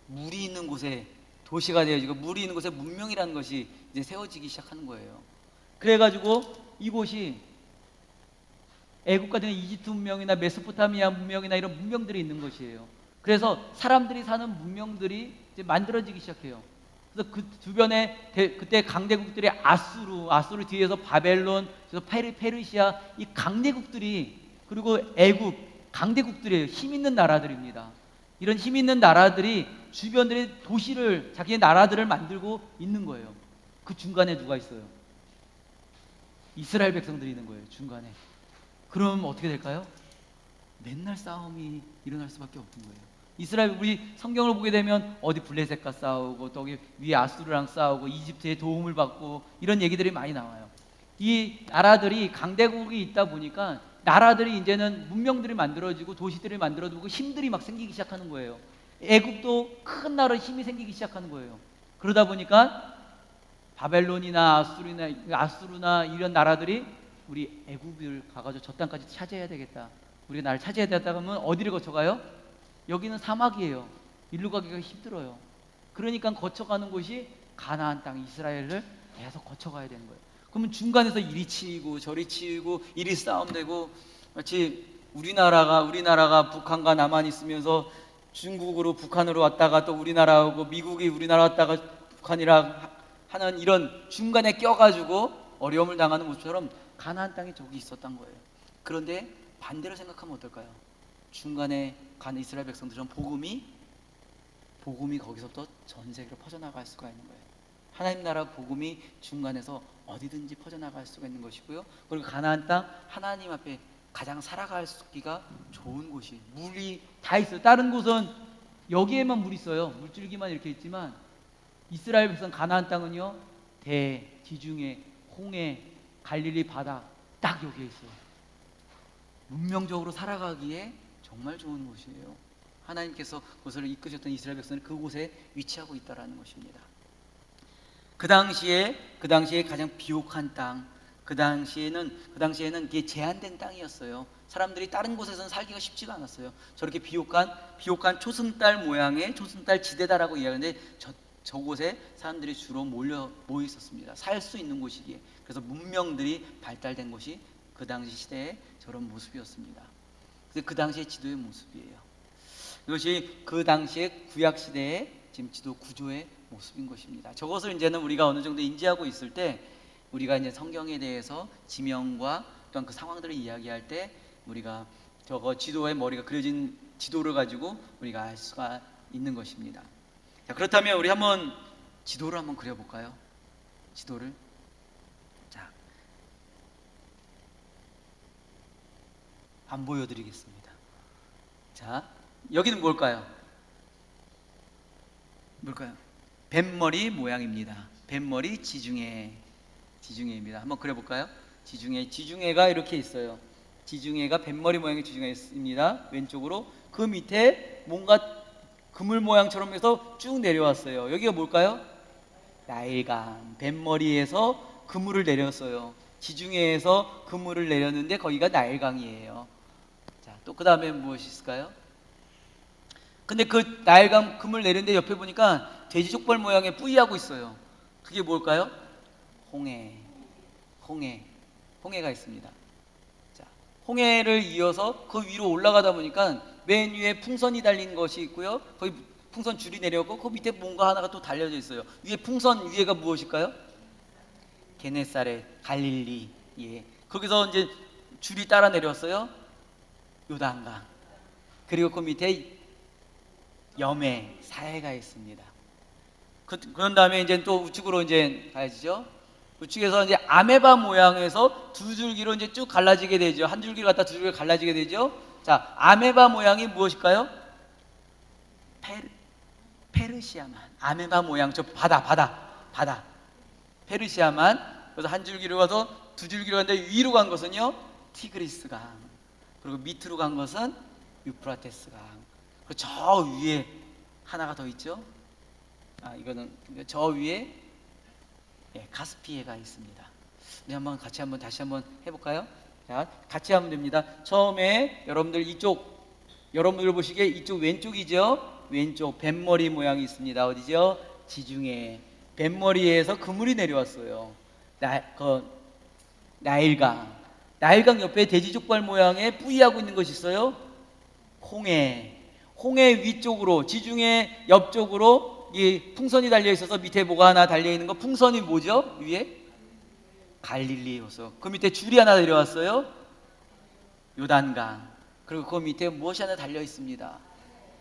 물이 있는 곳에 도시가 되어지고 물이 있는 곳에 문명이라는 것이 이제 세워지기 시작하는 거예요. 그래가지고 이곳이 애국 같은 이집트 문명이나 메소포타미아 문명이나 이런 문명들이 있는 것이에요. 그래서 사람들이 사는 문명들이 이제 만들어지기 시작해요. 그래서 그 주변에 그때 강대국들이 아수르 뒤에서 바벨론, 페르시아, 이 강대국들이, 그리고 애국, 강대국들이에요. 힘 있는 나라들입니다. 이런 힘 있는 나라들이 주변들의 도시를, 자기의 나라들을 만들고 있는 거예요. 그 중간에 누가 있어요? 이스라엘 백성들이 있는 거예요. 중간에. 그럼 어떻게 될까요? 맨날 싸움이 일어날 수밖에 없는 거예요. 우리 성경을 보게 되면 어디 블레셋과 싸우고, 또 위에 아수르랑 싸우고, 이집트의 도움을 받고, 이런 얘기들이 많이 나와요. 이 나라들이 강대국이 있다 보니까 나라들이 이제는 문명들이 만들어지고 도시들이 만들어지고 힘들이 막 생기기 시작하는 거예요. 애국도 큰 나라 힘이 생기기 시작하는 거예요. 그러다 보니까 바벨론이나 아수르나 이런 나라들이 우리 애국을 가가지고 저 땅까지 차지해야 되겠다, 우리가 나를 차지해야 되겠다 하면 어디를 거쳐가요? 여기는 사막이에요. 일로 가기가 힘들어요. 그러니까 거쳐가는 곳이 가나안 땅, 이스라엘을 계속 거쳐가야 되는 거예요. 그러면 중간에서 이리 치이고 저리 치이고 이리 싸움되고, 마치 우리나라가 북한과 남한 있으면서 중국으로 북한으로 왔다가 또 우리나라하고 미국이 우리나라 왔다가 북한이라 하는 이런 중간에 껴가지고 어려움을 당하는 모습처럼 가나안 땅에 저기 있었던 거예요. 그런데 반대로 생각하면 어떨까요? 중간에 간 이스라엘 백성들은 복음이 거기서부터 전 세계로 퍼져나갈 수가 있는 거예요. 하나님 나라 복음이 중간에서 어디든지 퍼져나갈 수가 있는 것이고요. 그리고 가나안 땅, 하나님 앞에 가장 살아가기가 좋은 곳이, 물이 다 있어요. 다른 곳은 여기에만 물이 있어요. 물줄기만 이렇게 있지만 이스라엘 백성 가나안 땅은요, 지중해, 홍해, 갈릴리 바다 딱 여기에 있어요. 문명적으로 살아가기에 정말 좋은 곳이에요. 하나님께서 그것을 이끄셨던 이스라엘 백성은 그곳에 위치하고 있다라는 것입니다. 그 당시에 가장 비옥한 땅, 그 당시에는 이게 제한된 땅이었어요. 사람들이 다른 곳에서는 살기가 쉽지가 않았어요. 저렇게 비옥한 초승달 모양의 초승달 지대다라고 이야기하는데 저곳에 사람들이 주로 모여 있었습니다. 살 수 있는 곳이기에. 그래서 문명들이 발달된 곳이 그 당시 시대의 저런 모습이었습니다. 그 당시의 지도의 모습이에요. 이것이 그 당시의 구약 시대의 지금 지도 구조의 모습인 것입니다. 저것을 이제는 우리가 어느 정도 인지하고 있을 때, 우리가 이제 성경에 대해서 지명과 또한 그 상황들을 이야기할 때 우리가 저거 지도의 머리가 그려진 지도를 가지고 우리가 알 수가 있는 것입니다. 자, 그렇다면 우리 지도를 한번 그려볼까요? 지도를. 자, 안 보여드리겠습니다. 자, 여기는 뭘까요? 뱀머리 모양입니다. 뱀머리 지중해입니다. 한번 그려볼까요? 지중해가 이렇게 있어요. 지중해가 뱀머리 모양의 지중해가 있습니다. 왼쪽으로. 그 밑에 뭔가 그물 모양처럼 해서 쭉 내려왔어요. 여기가 뭘까요? 나일강. 뱀머리에서 그물을 내렸어요. 지중해에서 그물을 내렸는데 거기가 나일강이에요. 자, 또 그 다음에 무엇이 있을까요? 근데 그 나일강 금을 내리는데 옆에 보니까 돼지 족발 모양의 뿌이하고 있어요. 그게 뭘까요? 홍해. 홍해가 있습니다. 자, 홍해를 이어서 그 위로 올라가다 보니까 맨 위에 풍선이 달린 것이 있고요. 거기 풍선 줄이 내려오고 그 밑에 뭔가 하나가 또 달려져 있어요. 위에 풍선 위에가 무엇일까요? 게네사렛, 갈릴리. 예. 거기서 이제 줄이 따라 내려왔어요. 요단강. 그리고 그 밑에 염해, 사해가 있습니다. 그런 다음에 이제 또 우측으로 이제 가야죠. 우측에서 이제 아메바 모양에서 두 줄기로 이제 쭉 갈라지게 되죠. 한 줄기를 갖다 두 줄기로 갈라지게 되죠. 자, 아메바 모양이 무엇일까요? 페르시아만. 아메바 모양, 저 바다. 페르시아만. 그래서 한 줄기로 가서 두 줄기로 갔는데 위로 간 것은요, 티그리스강. 그리고 밑으로 간 것은 유프라테스강. 그리고 저 위에 하나가 더 있죠. 이거는 저 위에 카스피해가 있습니다. 우리 한번 다시 한번 해볼까요? 자, 같이 하면 됩니다. 처음에 여러분들 보시기에 이쪽 왼쪽이죠. 왼쪽 뱃머리 모양이 있습니다. 어디죠? 지중해. 뱃머리에서 그물이 내려왔어요. 나일강 옆에 돼지족발 모양의 뿌이하고 있는 것이 있어요. 홍해 위쪽으로, 지중해 옆쪽으로 이 풍선이 달려 있어서 밑에 뭐가 하나 달려 있는 거, 풍선이 뭐죠? 위에 갈릴리 호수. 그 밑에 줄이 하나 내려왔어요. 요단강. 그리고 그 밑에 무엇이 하나 달려 있습니다.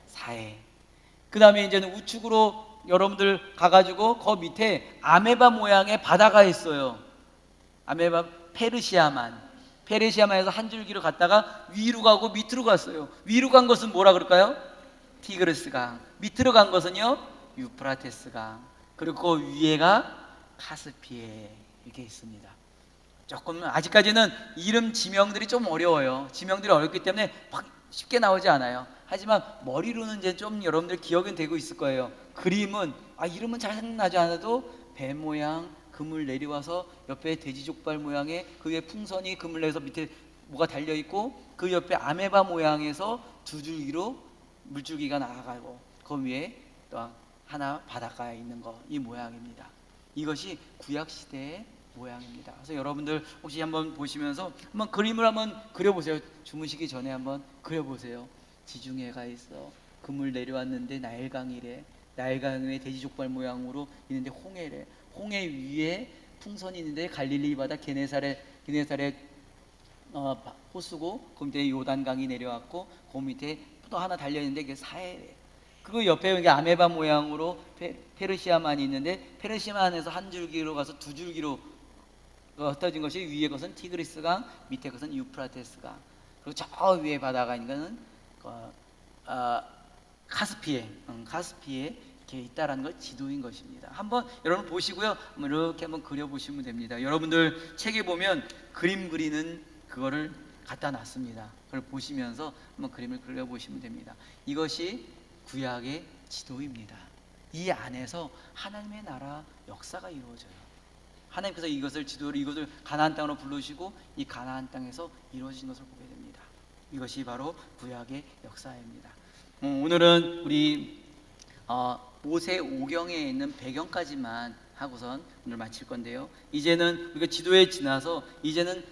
사해. 그 다음에 이제는 우측으로 여러분들 가가지고 그 밑에 아메바 모양의 바다가 있어요. 아메바 페르시아만에서 한 줄기로 갔다가 위로 가고 밑으로 갔어요. 위로 간 것은 뭐라 그럴까요? 티그리스강. 밑으로 간 것은요, 유프라테스강. 그리고 그 위에가 카스피해. 이렇게 있습니다. 조금 아직까지는 이름 지명들이 좀 어려워요. 지명들이 어렵기 때문에 막 쉽게 나오지 않아요. 하지만 머리로는 이제 좀 여러분들 기억은 되고 있을 거예요. 그림은 이름은 잘 생각나지 않아도 배 모양, 그물 내려와서 옆에 돼지족발 모양의 그 위에 풍선이 그물 내서 밑에 뭐가 달려 있고 그 옆에 아메바 모양에서 두 줄기로 물줄기가 나가고 그 위에 또 하나 바닷가에 있는 거, 이 모양입니다. 이것이 구약 시대의 모양입니다. 그래서 여러분들 혹시 한번 보시면서 한번 그림을 한번 그려보세요. 주무시기 전에 한번 그려보세요. 지중해가 있어. 그물 내려왔는데 나일강이래. 나일강에 돼지족발 모양으로 있는데 홍해래. 홍해 위에 풍선이 있는데 갈릴리 바다 게네사렛 호수고 그 밑에 요단강이 내려왔고 그 밑에 또 하나 달려 있는데 그게 사해래. 그리고 옆에 이게 아메바 모양으로 페르시아만이 있는데 페르시아만에서 한 줄기로 가서 두 줄기로 흩어진 것이 위에 것은 티그리스강, 밑에 것은 유프라테스강. 그리고 저 위에 바다가 있는 카스피해 이렇게 있다라는 걸 지도인 것입니다. 한번 여러분 보시고요, 이렇게 한번 그려보시면 됩니다. 여러분들 책에 보면 그림 그리는 그거를 갖다 놨습니다. 그걸 보시면서 한번 그림을 그려보시면 됩니다. 이것이 구약의 지도입니다. 이 안에서 하나님의 나라 역사가 이루어져요. 하나님께서 이것을 가나안 땅으로 부르시고 이 가나안 땅에서 이루어진 것을 보게 됩니다. 이것이 바로 구약의 역사입니다. 오늘은 우리 모세 오경에 있는 배경까지만 하고선 오늘 마칠 건데요. 이제는 우리가 지도에 지나서 이제는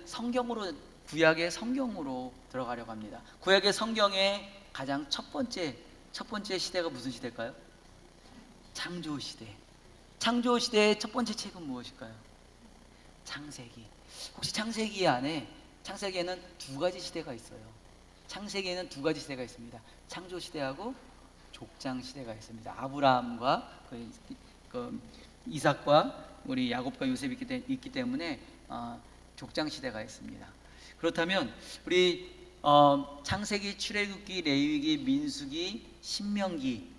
구약의 성경으로 들어가려고 합니다. 구약의 성경의 가장 첫 번째 시대가 무슨 시대일까요? 창조 시대. 창조 시대의 첫 번째 책은 무엇일까요? 창세기. 혹시 창세기에는 두 가지 시대가 있어요. 창세기에는 두 가지 시대가 있습니다. 창조 시대하고 족장 시대가 있습니다. 아브라함과 이삭과 우리 야곱과 요셉이 있기 때문에 족장 시대가 있습니다. 그렇다면 우리 창세기, 출애굽기, 레위기, 민수기, 신명기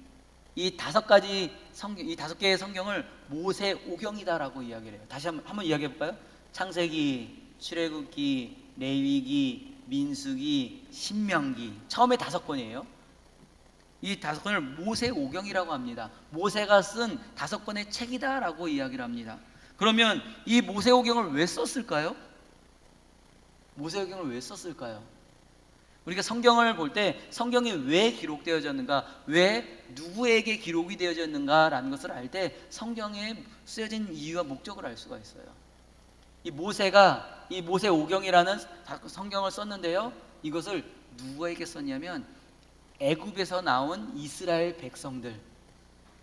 이 다섯 개의 성경을 모세 오경이다라고 이야기를 해요. 다시 한번 이야기해 볼까요? 창세기, 출애굽기, 레위기, 민수기, 신명기. 처음에 5권이에요. 이 5권을 모세 오경이라고 합니다. 모세가 쓴 5권의 책이다라고 이야기를 합니다. 그러면 이 모세 오경을 왜 썼을까요? 모세 오경을 왜 썼을까요? 우리가 성경을 볼 때 성경이 왜 기록되어졌는가, 왜 누구에게 기록이 되어졌는가라는 것을 알 때 성경에 쓰여진 이유와 목적을 알 수가 있어요. 이 모세가 이 모세오경이라는 성경을 썼는데요, 이것을 누구에게 썼냐면 애굽에서 나온 이스라엘 백성들,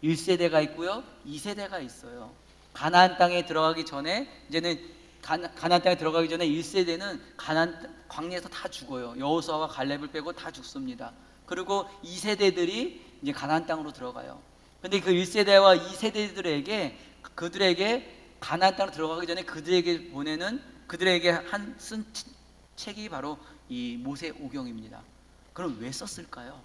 1세대가 있고요 2세대가 있어요. 가나안 땅에 들어가기 전에, 이제는 가나안 땅에 들어가기 전에 1세대는 가나안 광야에서 다 죽어요. 여호수아와 갈렙을 빼고 다 죽습니다. 그리고 2세대들이 이제 가나안 땅으로 들어가요. 근데 그 1세대와 2세대들에게, 그들에게 가나안 땅으로 들어가기 전에 그들에게 쓴 책이 바로 이 모세오경입니다. 그럼 왜 썼을까요?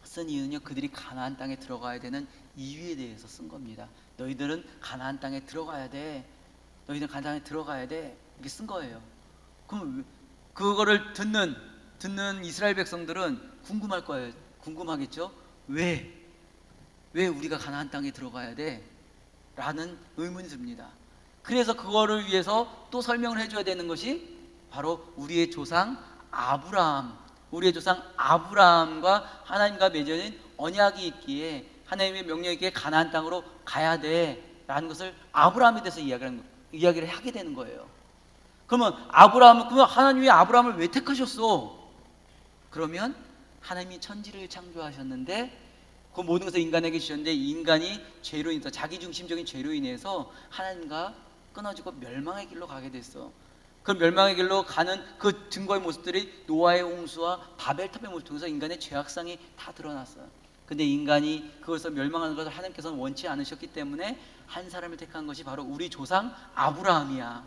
쓴 이유는요, 그들이 가나안 땅에 들어가야 되는 이유에 대해서 쓴 겁니다. 너희들은 가나안 땅에 들어가야 돼. 너희들은 가나안 땅에 들어가야 돼. 이렇게 쓴 거예요. 그럼 그거를 듣는 이스라엘 백성들은 궁금할 거예요. 궁금하겠죠? 왜 우리가 가나안 땅에 들어가야 돼? 라는 의문이 듭니다. 그래서 그거를 위해서 또 설명을 해줘야 되는 것이 바로 우리의 조상 아브라함과 하나님과 맺어진 언약이 있기에, 하나님의 명령이 있기에 가나안 땅으로 가야 돼 라는 것을 아브라함에 대해서 이야기를 하게 되는 거예요. 그러면 하나님이 아브라함을 왜 택하셨어? 그러면 하나님이 천지를 창조하셨는데 그 모든 것을 인간에게 주셨는데, 인간이 죄로 인해서, 자기중심적인 죄로 인해서 하나님과 끊어지고 멸망의 길로 가게 됐어. 그 멸망의 길로 가는 그 증거의 모습들이 노아의 홍수와 바벨탑의 모습을 통해서 인간의 죄악성이 다 드러났어요. 근데 인간이 그것을 멸망하는 것을 하나님께서는 원치 않으셨기 때문에 한 사람을 택한 것이 바로 우리 조상 아브라함이야.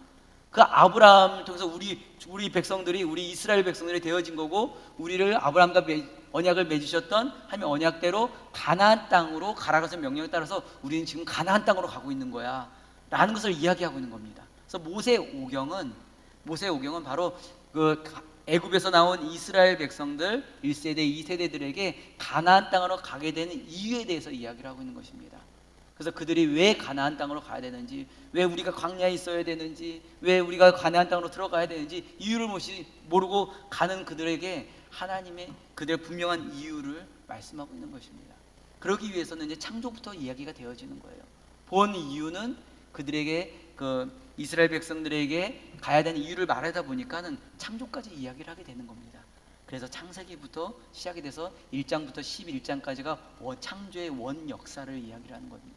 그 아브라함을 통해서 우리 백성들이, 우리 이스라엘 백성들이 되어진 거고, 우리를 아브라함과 언약을 맺으셨던 하나님의 언약대로 가나안 땅으로 가라고 하신 명령에 따라서 우리는 지금 가나안 땅으로 가고 있는 거야 라는 것을 이야기하고 있는 겁니다. 그래서 모세오경은 바로 그 애굽에서 나온 이스라엘 백성들 1세대, 2세대들에게 가나안 땅으로 가게 되는 이유에 대해서 이야기를 하고 있는 것입니다. 그래서 그들이 왜 가나안 땅으로 가야 되는지, 왜 우리가 광야에 있어야 되는지, 왜 우리가 가나안 땅으로 들어가야 되는지 이유를 모르고 가는 그들에게 하나님의 그들의 분명한 이유를 말씀하고 있는 것입니다. 그러기 위해서는 이제 창조부터 이야기가 되어지는 거예요. 본 이유는 그들에게, 그 이스라엘 백성들에게 가야 되는 이유를 말하다 보니까는 창조까지 이야기를 하게 되는 겁니다. 그래서 창세기부터 시작이 돼서 1장부터 11장까지가 창조의 원 역사를 이야기를 하는 겁니다.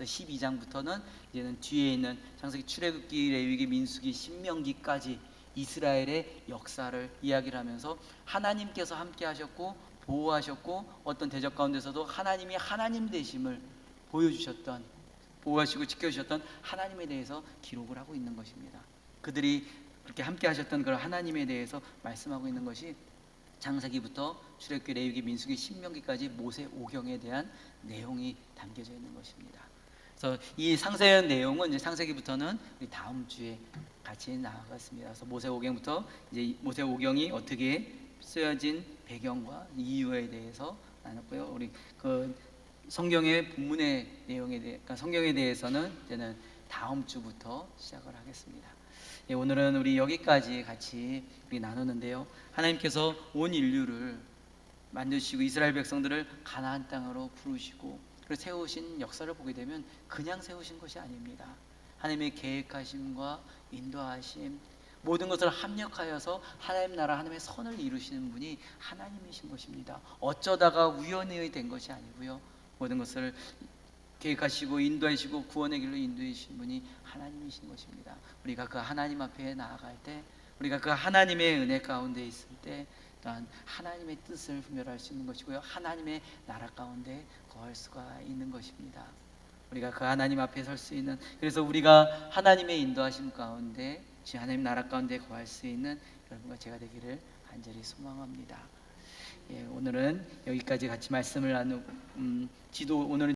12장부터는 이제는 뒤에 있는 창세기, 출애굽기, 레위기, 민수기, 신명기까지 이스라엘의 역사를 이야기를 하면서 하나님께서 함께 하셨고 보호하셨고, 어떤 대적 가운데서도 하나님이 하나님 되심을 보여주셨던, 보호하시고 지켜주셨던 하나님에 대해서 기록을 하고 있는 것입니다. 그들이 그렇게 함께 하셨던 그 하나님에 대해서 말씀하고 있는 것이 창세기부터 출애굽기, 레위기, 민수기, 신명기까지 모세오경에 대한 내용이 담겨져 있는 것입니다. 그래서 이 상세한 내용은 이제 창세기부터는 우리 다음 주에 같이 나아갔습니다. 그래서 모세오경부터 이제 모세오경이 어떻게 쓰여진 배경과 이유에 대해서 나눴고요. 우리 그 성경의 본문의 내용에 대해, 그러니까 성경에 대해서는 이제는 다음 주부터 시작을 하겠습니다. 예, 오늘은 우리 여기까지 같이 우리 나누는데요. 하나님께서 온 인류를 만드시고 이스라엘 백성들을 가나안 땅으로 부르시고 그리고 세우신 역사를 보게 되면 그냥 세우신 것이 아닙니다. 하나님의 계획하심과 인도하심, 모든 것을 합력하여서 하나님 나라, 하나님의 선을 이루시는 분이 하나님이신 것입니다. 어쩌다가 우연히 된 것이 아니고요, 모든 것을 계획하시고 인도하시고 구원의 길로 인도해 주신 분이 하나님이신 것입니다. 우리가 그 하나님 앞에 나아갈 때, 우리가 그 하나님의 은혜 가운데 있을 때 또한 하나님의 뜻을 분별할 수 있는 것이고요, 하나님의 나라 가운데 거할 수가 있는 것입니다. 우리가 그 하나님 앞에 설 수 있는, 그래서 우리가 하나님의 인도하심 가운데 하나님 나라 가운데 거할 수 있는 여러분과 제가 되기를 간절히 소망합니다. 예, 오늘은 여기까지 같이 말씀을 나누고 오늘은